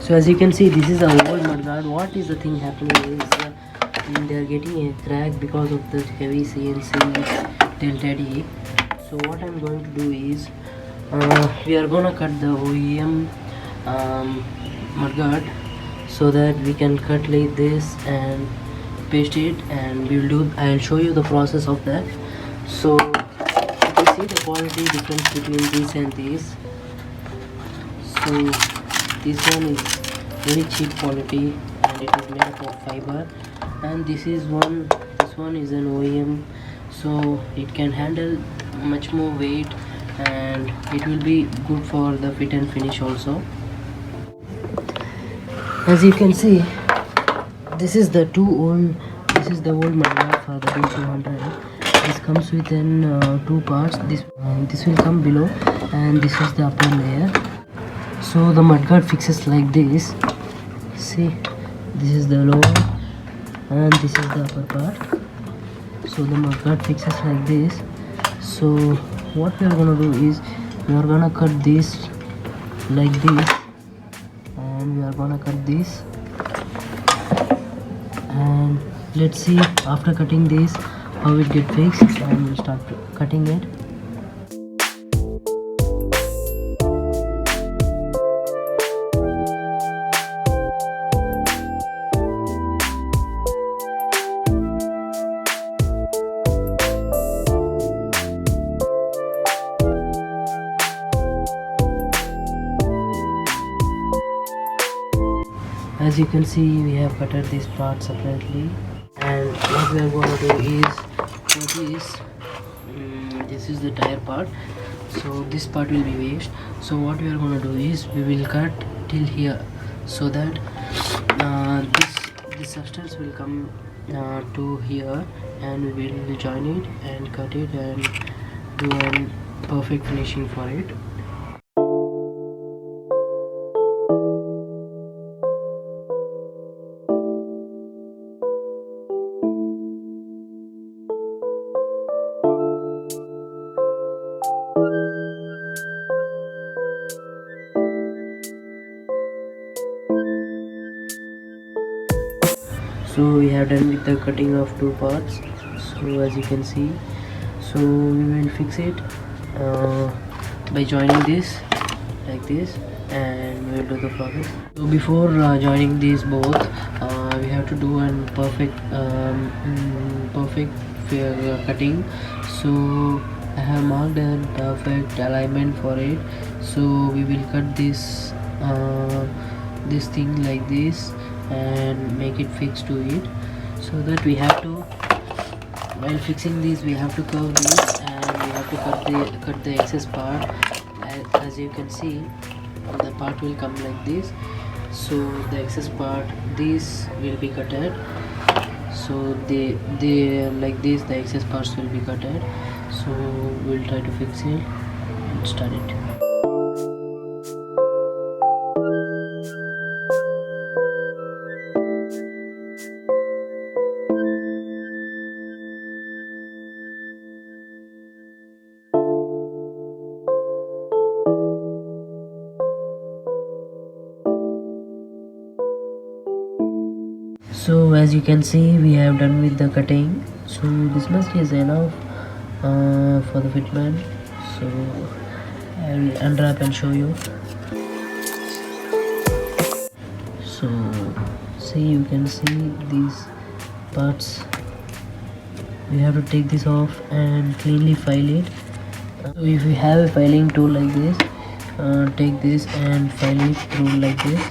So as you can see, this is a old mudguard. What is the thing happening is they are getting a crack because of the heavy CNC Tailtidy. So what I'm going to do is we are gonna cut the OEM mudguard so that we can cut like this and paste it, and I'll show you the process of that. So you can see the quality difference between this and this. So this one is very cheap quality and it is made up of fiber, and this one is an OEM, so it can handle much more weight and it will be good for the fit and finish also. As you can see, this is the old mudguard for the Duke200. This comes within two parts. This will come below, and this is the upper layer. So the mudguard fixes like this. See, this is the lower and this is the upper part. So the mudguard fixes like this. So what we are gonna do is we are gonna cut this like this, and we are gonna cut this, and let's see after cutting this how it get fixed, and we'll start cutting it. As you can see, we have cutted this part separately, and what we are going to do is for this is the tire part, so this part will be waste. So what we are going to do is we will cut till here, so that this substance will come to here, and we will join it and cut it and do a perfect finishing for it. So we have done with the cutting of two parts. So as you can see, so we will fix it by joining this like this, and we will do the process. So before joining these both, we have to do a perfect cutting. So I have marked a perfect alignment for it. So we will cut this this thing like this and make it fixed to it, so that we have to, while fixing these, we have to curve these, and we have to cut the excess part. As you can see, the part will come like this. So the excess part, this will be cutted. So they like this, the excess parts will be cutted. So we'll try to fix it and start it. So as you can see, we have done with the cutting. So this much is enough for the fitment. So I will unwrap and show you. So see, you can see these parts. We have to take this off and cleanly file it. So if you have a filing tool like this, take this and file it through like this.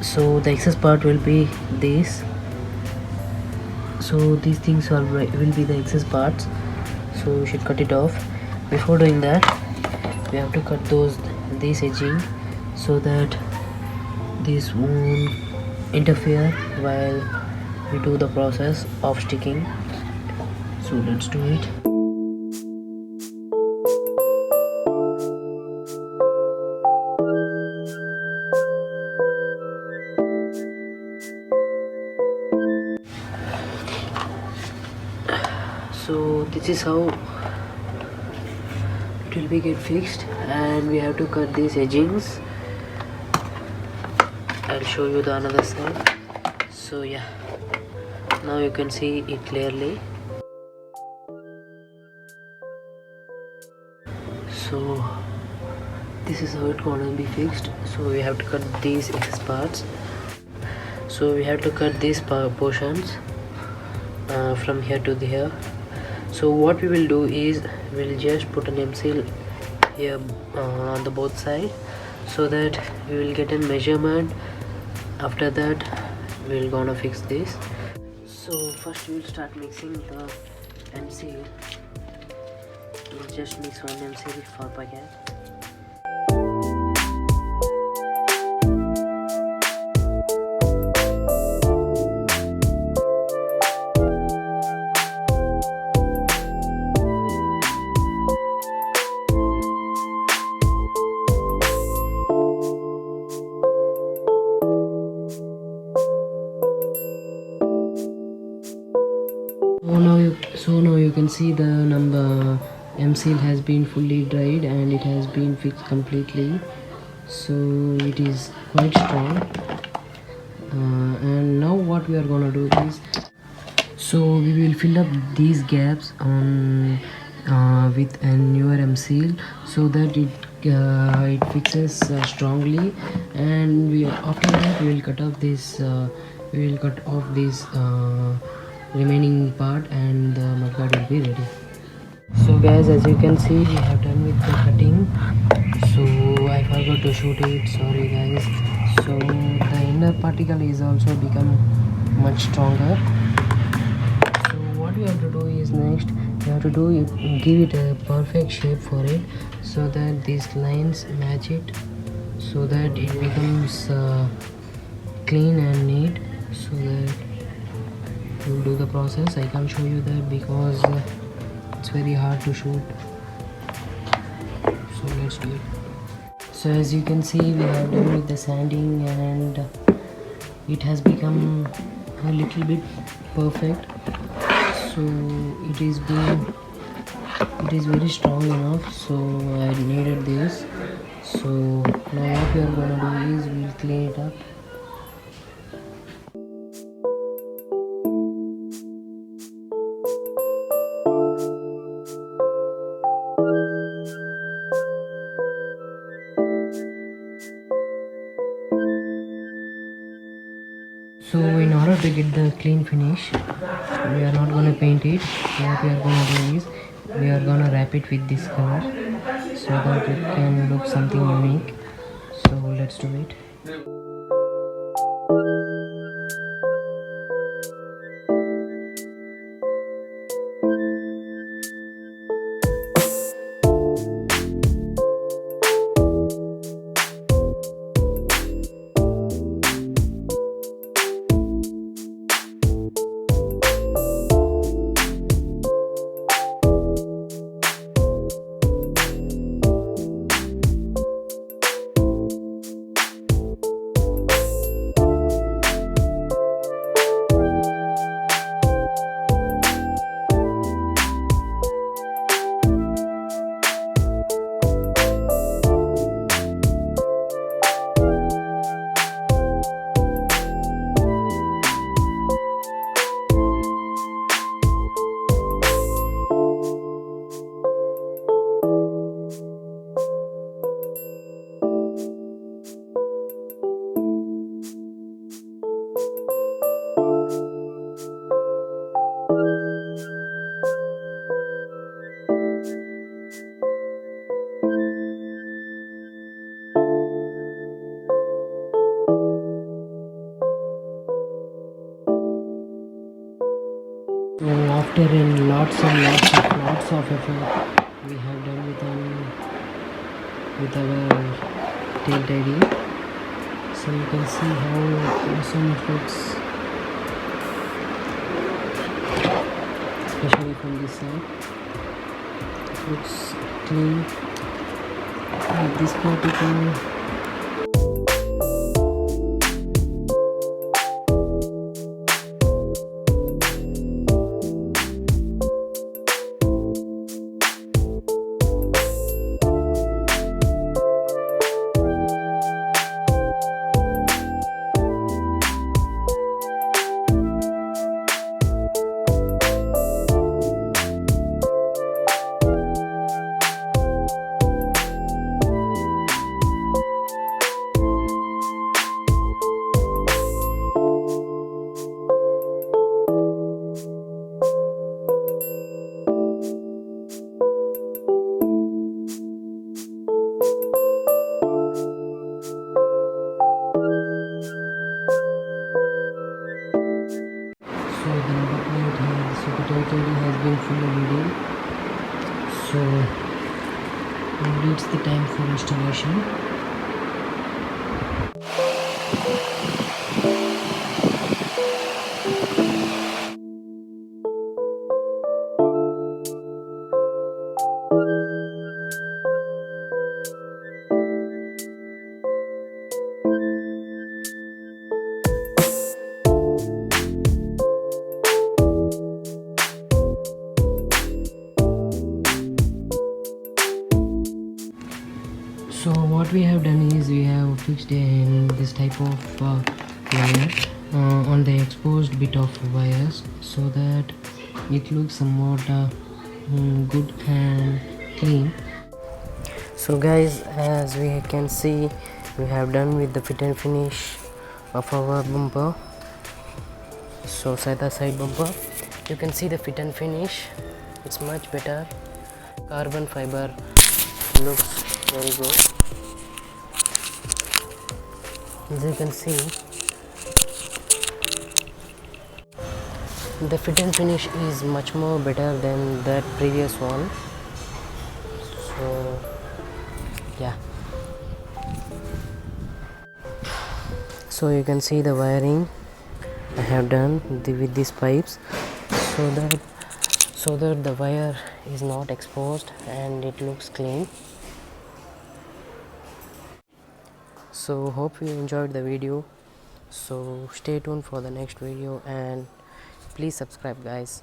So the excess part will be this. So these things will be the excess parts, so we should cut it off. Before doing that, we have to cut this edging, so that this won't interfere while we do the process of sticking. So let's do it. So this is how it will be get fixed, and we have to cut these edgings. I'll show you the another side. So yeah, now you can see it clearly. So this is how it's gonna be fixed. So we have to cut these excess parts. So we have to cut these portions from here to here. So what we will do is we'll just put an M seal here on the both side, so that we will get a measurement. After that we'll gonna fix this. So first we will start mixing the M seal. We'll just mix one M seal per packet. So now you can see the number M seal has been fully dried and it has been fixed completely. So it is quite strong. And now what we are gonna do is, so we will fill up these gaps on with a newer M seal, so that it fixes strongly. And after that we will cut off this remaining part, and the mudguard will be ready. So guys, as you can see, we have done with the cutting. So I forgot to shoot it, sorry guys. So the inner particle is also become much stronger. So what we have to do is, next you have to give it a perfect shape for it, so that these lines match it, so that it becomes clean and neat. So that we'll do the process. I can't show you that because it's very hard to shoot. So let's do it. So as you can see, we have done with the sanding, and it has become a little bit perfect. So it is very strong enough, so I needed this. So now what we are gonna do is we'll clean it up. So in order to get the clean finish, we are not going to paint it. What we are going to do is we are going to wrap it with this color, so that it can look something unique. So let's do it. So after lots of effort, we have done with our Tailtidy. So you can see how awesome it looks, especially from this side. It looks clean. Like this particle. So the number plate has, so the Tailtidy has been fully reading. So now it's the time for installation. So what we have done is we have fixed in this type of wire on the exposed bit of wires, so that it looks somewhat good and clean. So guys, as we can see, we have done with the fit and finish of our bumper. So side bumper, you can see the fit and finish, it's much better. Carbon fiber looks very good. As you can see, the fit and finish is much more better than that previous one. So yeah, so you can see the wiring I have done with these pipes, so that the wire is not exposed and it looks clean. So hope you enjoyed the video. So stay tuned for the next video and please subscribe, guys.